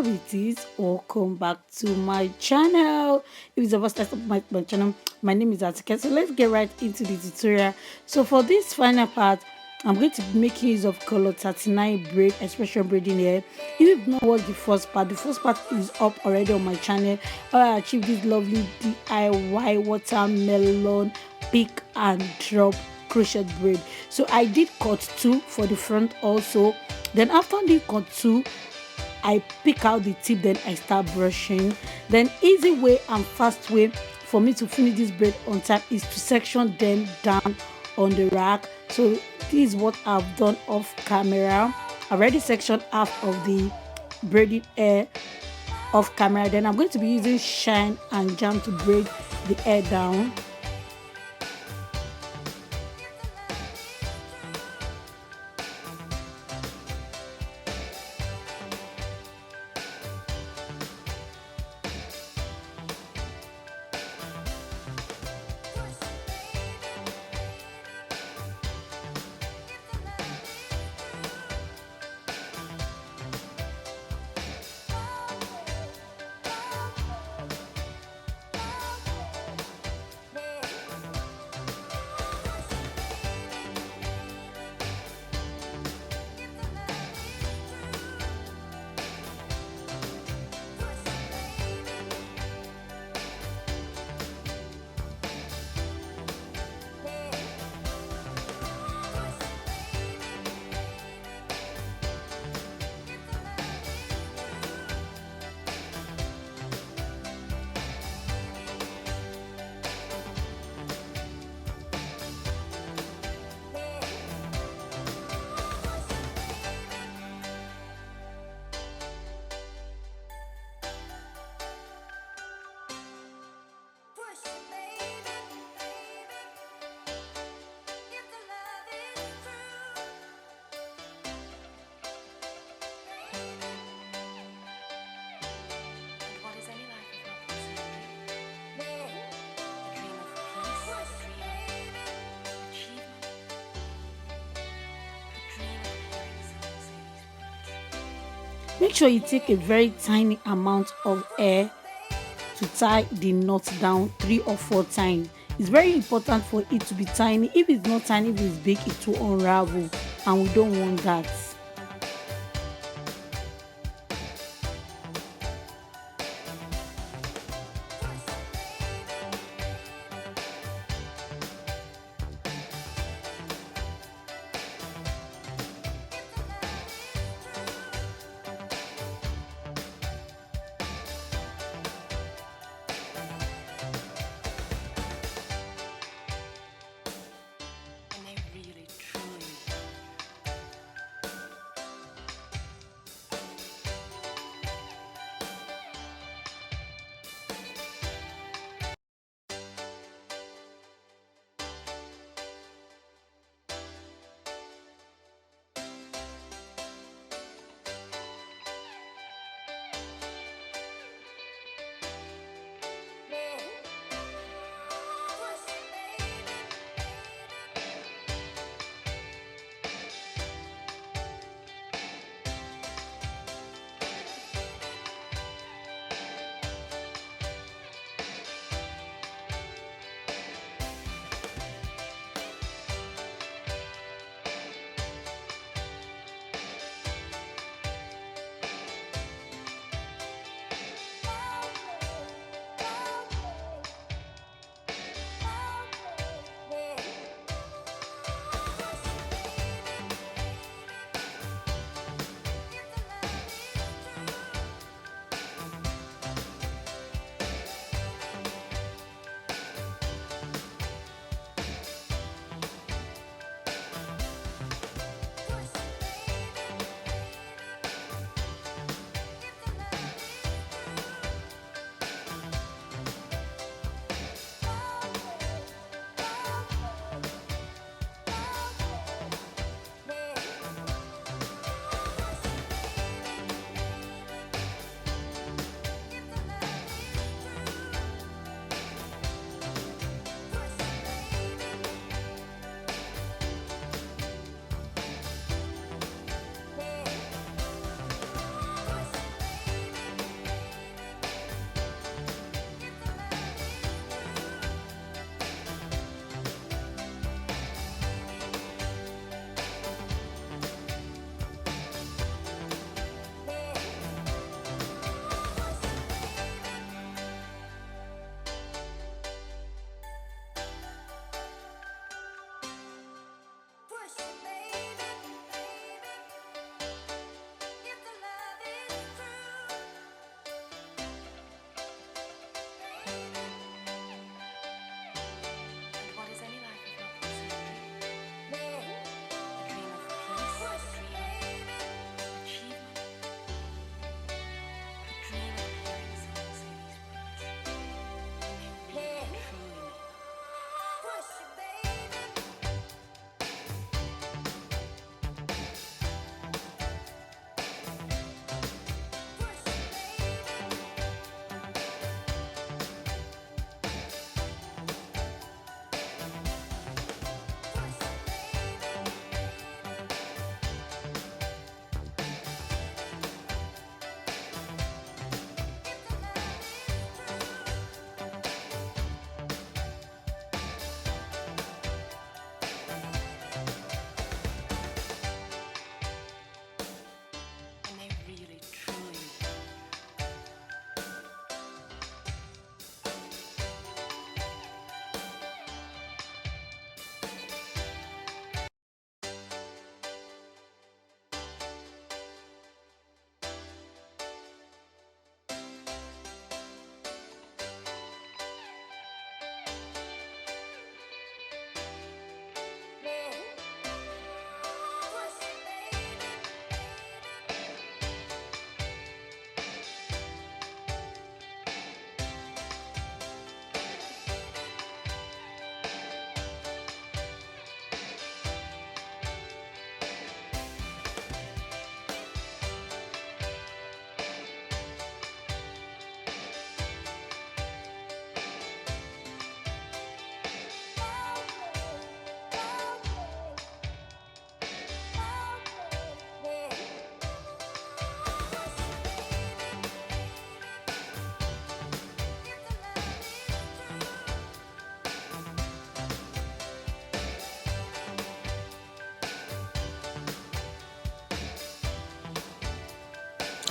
whatever it is, welcome back to my channel. If it's the first time of my channel, my name is Atike. So let's get right into the tutorial. So for this final part, I'm going to be making use of color 39 braid expression braiding here. If you've not watched the first part is up already on my channel. I achieved this lovely DIY watermelon pick and drop crochet braid. So I did cut 2 for the front also. Then after the cut 2, I pick out the tip, then I start brushing. Then easy way and fast way for me to finish this braid on time is to section them down on the rack. So this is what I've done off camera. I already sectioned half of the braided hair off camera. Then I'm going to be using shine and jam to braid the hair down. Make sure you take a very tiny amount of hair to tie the knot down 3 or 4 times. It's very important for it to be tiny. If it's not tiny, if it's big, it will unravel, and we don't want that.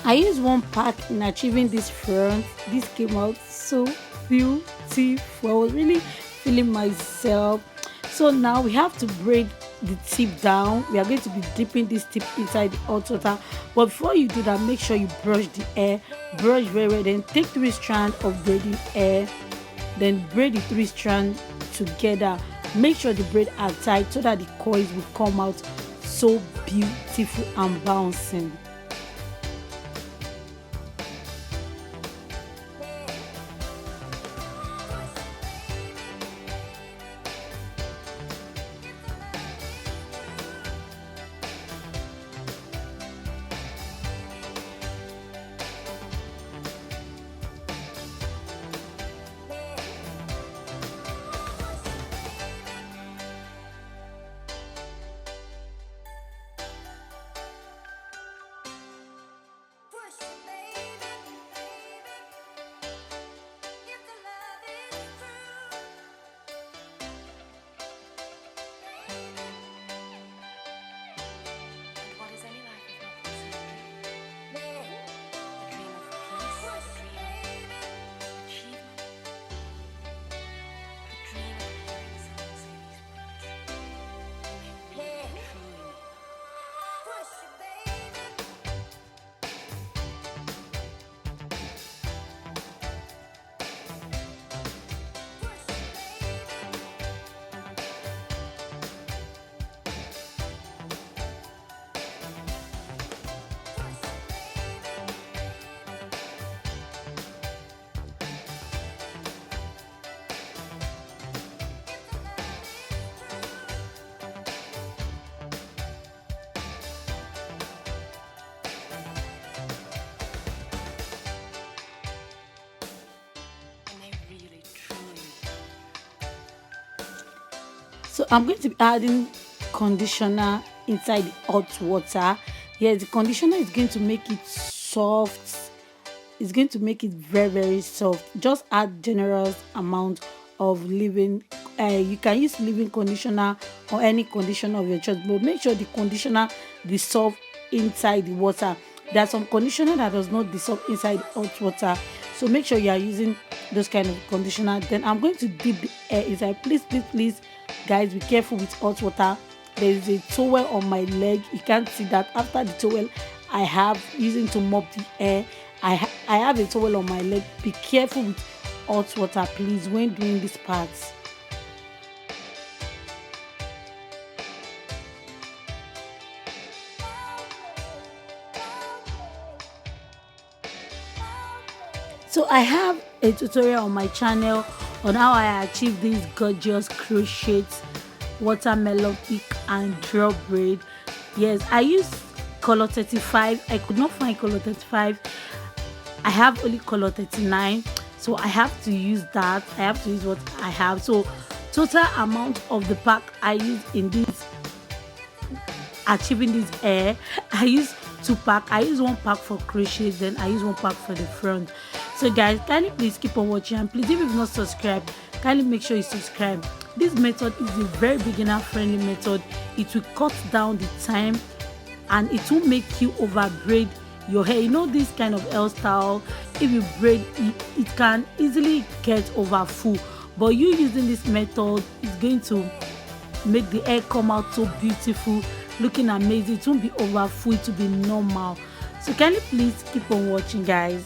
I used one pack in achieving this front. This came out so beautiful. I was really feeling myself. So now we have to braid the tip down. We are going to be dipping this tip inside the hot water. But before you do that, make sure you brush the hair. Brush very well. Then take 3 strands of braiding hair. Then braid the 3 strands together. Make sure the braid are tight so that the coils will come out so beautiful and bouncing. So I'm going to be adding conditioner inside the hot water. Yes, the conditioner is going to make it soft. It's going to make it very soft. Just add generous amount of leave-in. You can use leave-in conditioner or any conditioner of your choice, but make sure the conditioner dissolve inside the water. There are some conditioner that does not dissolve inside hot water, so make sure you are using those kind of conditioner. Then I'm going to dip the hair inside. Please guys, be careful with hot water. There is a towel on my leg. You can't see that. After the towel I have using to mop the hair, I have a towel on my leg. Be careful with hot water, please, when doing this part. So I have a tutorial on my channel on how I achieve this gorgeous crochet watermelon pick and drop braid. Yes, I used color 35. I could not find color 35. I have only color 39, so I have to use that. I have to use what I have. So total amount of the pack I use in this achieving this hair, I use 2 pack. I use 1 pack for crochet, then I use 1 pack for the front. So guys, kindly please keep on watching, and please, if you've not subscribed, kindly make sure you subscribe. This method is a very beginner friendly method. It will cut down the time and it will make you over braid your hair. You know, this kind of hairstyle, if you braid it can easily get over full, but you using this method is going to make the hair come out so beautiful, looking amazing. It won't be over full, it will be normal. So kindly please keep on watching, guys.